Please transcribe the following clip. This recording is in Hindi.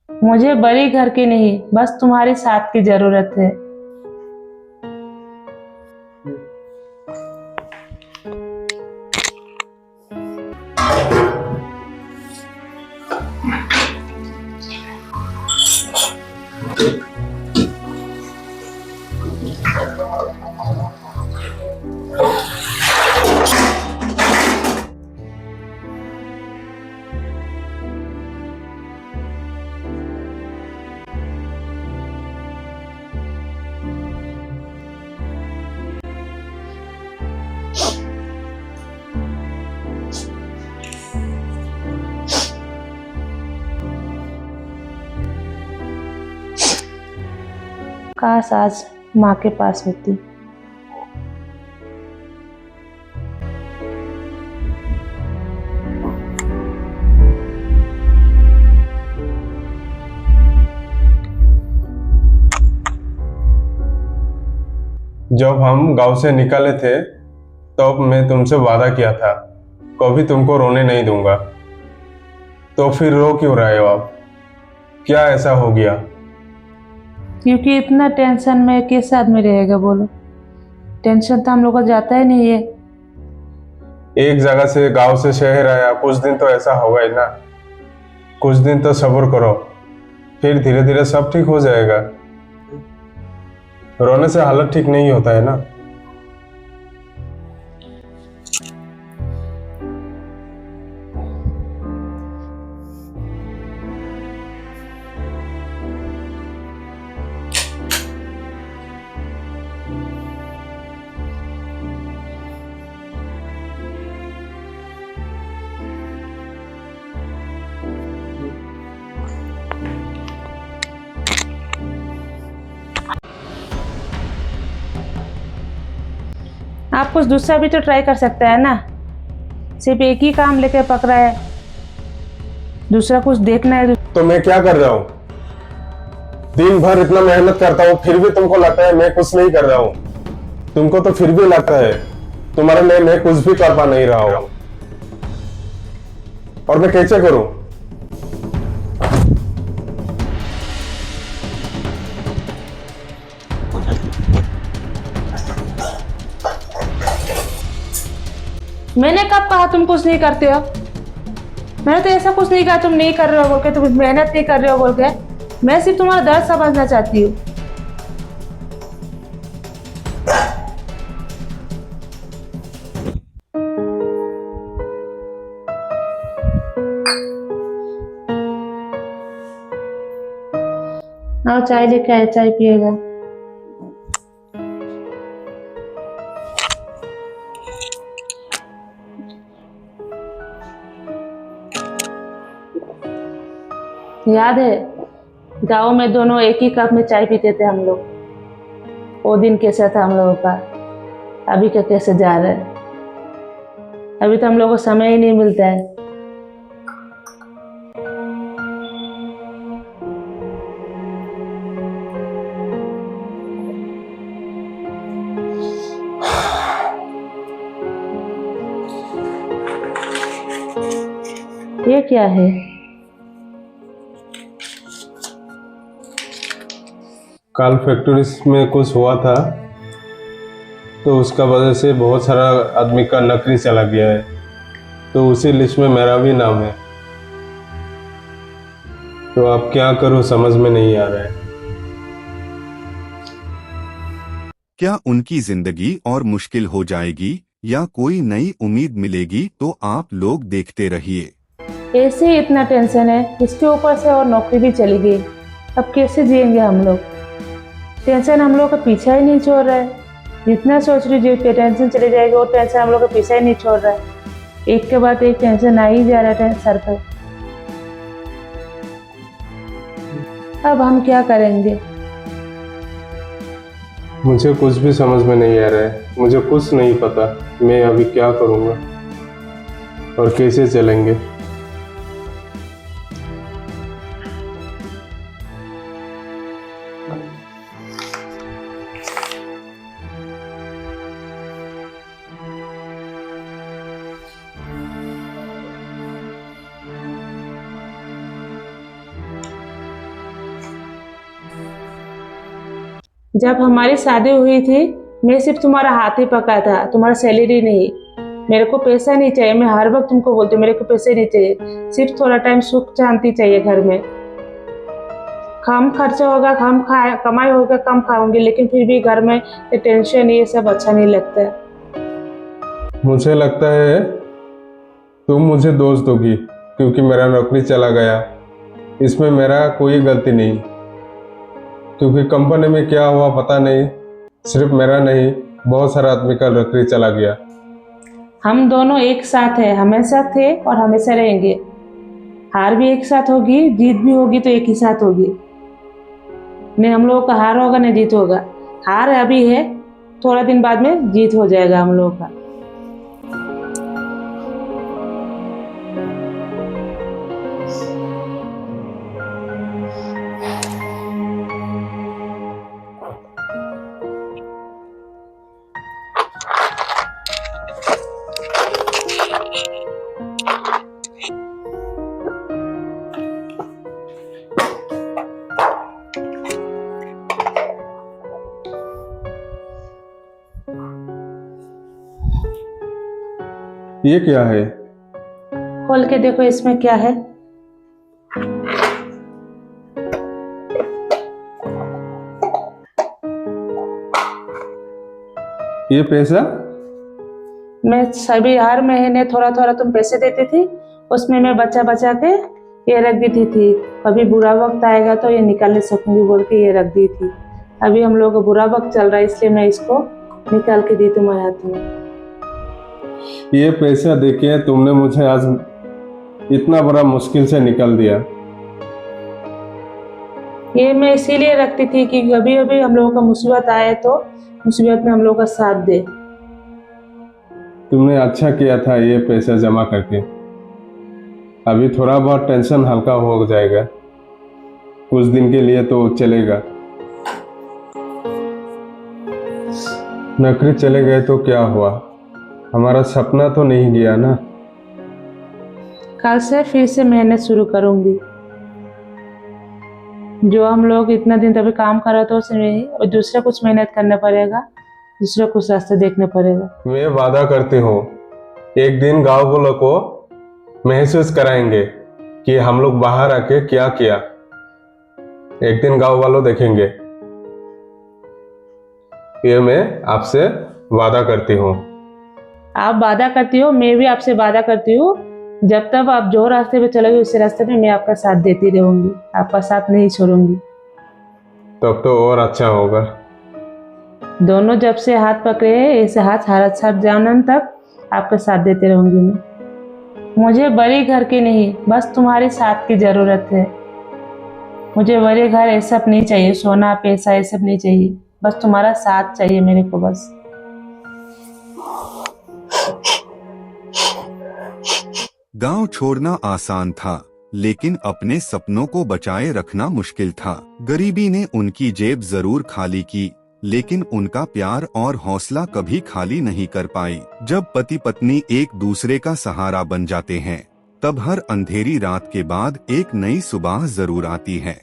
मुझे बड़ी घर की नहीं, बस तुम्हारी साथ की जरूरत है। काश आज माँ के पास होती। जब हम गांव से निकले थे तब मैं तुमसे वादा किया था कभी तुमको रोने नहीं दूंगा। तो फिर रो क्यों रहे हो आप? क्या ऐसा हो गया? क्योंकि इतना टेंशन में किस आदमी रहेगा बोलो। टेंशन तो हम लोग को जाता ही नहीं है। एक जगह से गांव से शहर आया, कुछ दिन तो ऐसा होगा ही ना। कुछ दिन तो सब्र करो, फिर धीरे धीरे सब ठीक हो जाएगा। रोने से हालत ठीक नहीं होता है ना। आप कुछ दूसरा भी तो ट्राई कर सकते हैं ना। सिर्फ एक ही काम लेके पकड़ा है, दूसरा कुछ देखना है। तो मैं क्या कर रहा हूँ? दिन भर इतना मेहनत करता हूँ, फिर भी तुमको लगता है मैं कुछ नहीं कर रहा हूँ। तुमको तो फिर भी लगता है तुम्हारे लिए मैं कुछ भी कर पा नहीं रहा हूँ। और मैं कैसे करूं? मैंने कब कहा तुम कुछ नहीं करते हो? मैंने तो ऐसा कुछ नहीं कहा तुम नहीं कर रहे हो बोल के, तुम मेहनत नहीं कर रहे हो बोल के। मैं सिर्फ तुम्हारा दर्द समझना चाहती हूँ। आओ चाय लेके आए, चाय पिएगा। याद है गाँव में दोनों एक ही कप में चाय पीते थे हम लोग। वो दिन कैसा था हम लोगों का, अभी का कैसे जा रहा है। अभी तो हम लोगों को समय ही नहीं मिलता है। ये क्या है? कल फैक्ट्री में कुछ हुआ था तो उसका वजह से बहुत सारा आदमी का नौकरी चला गया है, तो उसी लिस्ट में मेरा भी नाम है। तो अब क्या करूं समझ में नहीं आ रहा है। क्या उनकी जिंदगी और मुश्किल हो जाएगी या कोई नई उम्मीद मिलेगी? तो आप लोग देखते रहिए। ऐसे ही इतना टेंशन है, इसके ऊपर से और नौकरी भी चली गई। अब कैसे जिएंगे हम लोग? टेंशन हम लोग का पीछा ही नहीं छोड़ रहा है। जितना सोच रही हूँ टेंशन चली जाएगी, वो टेंशन हम लोग का पीछा ही नहीं छोड़ रहा है। एक के बाद एक टेंशन आ ही जा रहा है सर पर। अब हम क्या करेंगे? मुझे कुछ भी समझ में नहीं आ रहा है। मुझे कुछ नहीं पता मैं अभी क्या करूंगा और कैसे चलेंगे। जब हमारी शादी हुई थी मैं सिर्फ तुम्हारा हाथ ही पका था, तुम्हारा सैलरी नहीं। मेरे को पैसा नहीं चाहिए, मैं हर वक्त तुमको बोलती हूँ मेरे को पैसे नहीं चाहिए, सिर्फ थोड़ा टाइम सुख शांति चाहिए घर में। कम खर्चा होगा, कम कमाई होगा, कम खाऊंगी, लेकिन फिर भी घर में ये टेंशन ये सब अच्छा नहीं लगता है। मुझे लगता है तुम मुझे दोष दोगी क्योंकि मेरा नौकरी चला गया। इसमें मेरा कोई गलती नहीं, क्योंकि कंपनी में क्या हुआ पता नहीं, सिर्फ मेरा नहीं बहुत सारा आदमी का नौकरी चला गया। हम दोनों एक साथ हैं, हमेशा थे और हमेशा रहेंगे। हार भी एक साथ होगी, जीत भी होगी तो एक ही साथ होगी। नहीं हम लोगों का हार होगा न जीत होगा। हार अभी है, थोड़ा दिन बाद में जीत हो जाएगा हम लोगों का। ये क्या है? खोल के देखो इसमें क्या है। ये पैसा? मैं सभी हर महीने थोड़ा थोड़ा तुम पैसे देती थी, उसमें मैं बचा बचा के ये रख देती थी। कभी बुरा वक्त आएगा तो ये निकाल नहीं सकूंगी बोल के ये रख दी थी। अभी हम लोग का बुरा वक्त चल रहा है इसलिए मैं इसको निकाल के दी तुम्हारे हाथ में। ये पैसा देके तुमने मुझे आज इतना बड़ा मुश्किल से निकाल दिया। ये मैं इसीलिए रखती थी कि कभी कभी हम लोगों का मुसीबत आए तो मुसीबत में हम लोग का साथ दे। तुमने अच्छा किया था ये पैसा जमा करके। अभी थोड़ा बहुत टेंशन हल्का हो जाएगा, कुछ दिन के लिए तो चलेगा। नौकरी चले गए तो क्या हुआ, हमारा सपना तो नहीं गया ना। कल से फिर से मेहनत शुरू करूंगी। जो हम लोग इतना दिन तभी काम कर रहे थे उसमें और दूसरा कुछ मेहनत करना पड़ेगा, दूसरा कुछ रास्ता देखना पड़ेगा। मैं वादा करती हूँ एक दिन गांव वालों को महसूस कराएंगे कि हम लोग बाहर आके क्या किया। एक दिन गांव वालों देखेंगे, ये मैं आपसे वादा करती हूँ। आप वादा करती हो, मैं भी आपसे वादा करती हूँ। जब तक आप जो रास्ते पे चलोगे उस रास्ते पे मैं आपका साथ देती रहूंगी, आपका साथ नहीं छोड़ूंगी। तब तो और अच्छा होगा। दोनों जब से हाथ पकड़े हैं ऐसे हाथ हर साथ जानन तक आपका साथ देते रहूंगी मैं। मुझे बड़े घर की नहीं, बस तुम्हारे साथ की जरूरत है। मुझे बड़े घर ये सब नहीं चाहिए, सोना पैसा ये सब नहीं चाहिए, बस तुम्हारा साथ चाहिए मेरे को बस। गांव छोड़ना आसान था, लेकिन अपने सपनों को बचाए रखना मुश्किल था। गरीबी ने उनकी जेब जरूर खाली की, लेकिन उनका प्यार और हौसला कभी खाली नहीं कर पाई। जब पति पत्नी एक दूसरे का सहारा बन जाते हैं, तब हर अंधेरी रात के बाद एक नई सुबह जरूर आती है।